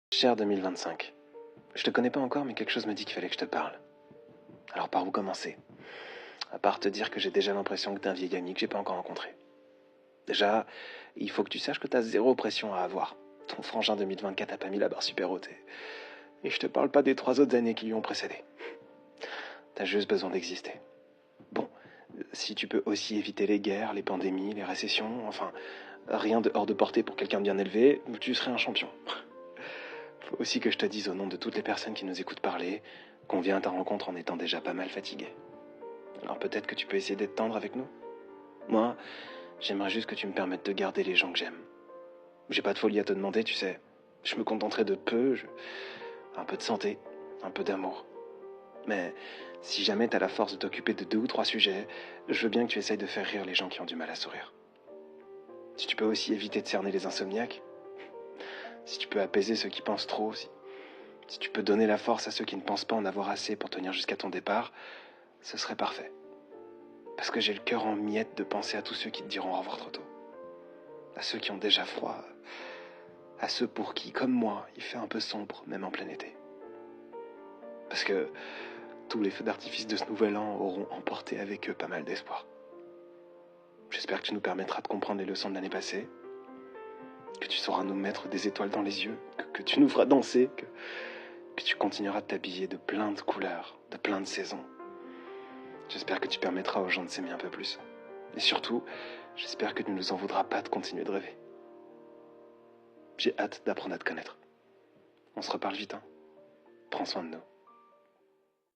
Cher 2025, je te connais pas encore, mais quelque chose me dit qu'il fallait que je te parle. Alors par où commencer? À part te dire que j'ai déjà l'impression que t'es un vieil ami que j'ai pas encore rencontré. Déjà, il faut que tu saches que t'as zéro pression à avoir. Ton frangin 2024 a pas mis la barre super haute. Et je te parle pas des 3 autres années qui lui ont précédé. T'as juste besoin d'exister. Bon, si tu peux aussi éviter les guerres, les pandémies, les récessions, enfin, rien de hors de portée pour quelqu'un de bien élevé, tu serais un champion. Faut aussi que je te dise au nom de toutes les personnes qui nous écoutent parler qu'on vient à ta rencontre en étant déjà pas mal fatigué. Alors peut-être que tu peux essayer d'être tendre avec nous. Moi, j'aimerais juste que tu me permettes de garder les gens que j'aime. J'ai pas de folie à te demander, tu sais. Je me contenterai de peu, un peu de santé, un peu d'amour. Mais si jamais t'as la force de t'occuper de 2 ou 3 sujets, je veux bien que tu essayes de faire rire les gens qui ont du mal à sourire. Si tu peux aussi éviter de cerner les insomniaques, si tu peux apaiser ceux qui pensent trop, si tu peux donner la force à ceux qui ne pensent pas en avoir assez pour tenir jusqu'à ton départ, ce serait parfait. Parce que j'ai le cœur en miettes de penser à tous ceux qui te diront au revoir trop tôt. À ceux qui ont déjà froid. À ceux pour qui, comme moi, il fait un peu sombre, même en plein été. Parce que tous les feux d'artifice de ce nouvel an auront emporté avec eux pas mal d'espoir. J'espère que tu nous permettras de comprendre les leçons de l'année passée, que tu sauras nous mettre des étoiles dans les yeux, que tu nous feras danser, que tu continueras de t'habiller de plein de couleurs, de plein de saisons. J'espère que tu permettras aux gens de s'aimer un peu plus. Et surtout, j'espère que tu ne nous en voudras pas de continuer de rêver. J'ai hâte d'apprendre à te connaître. On se reparle vite, hein. Prends soin de nous.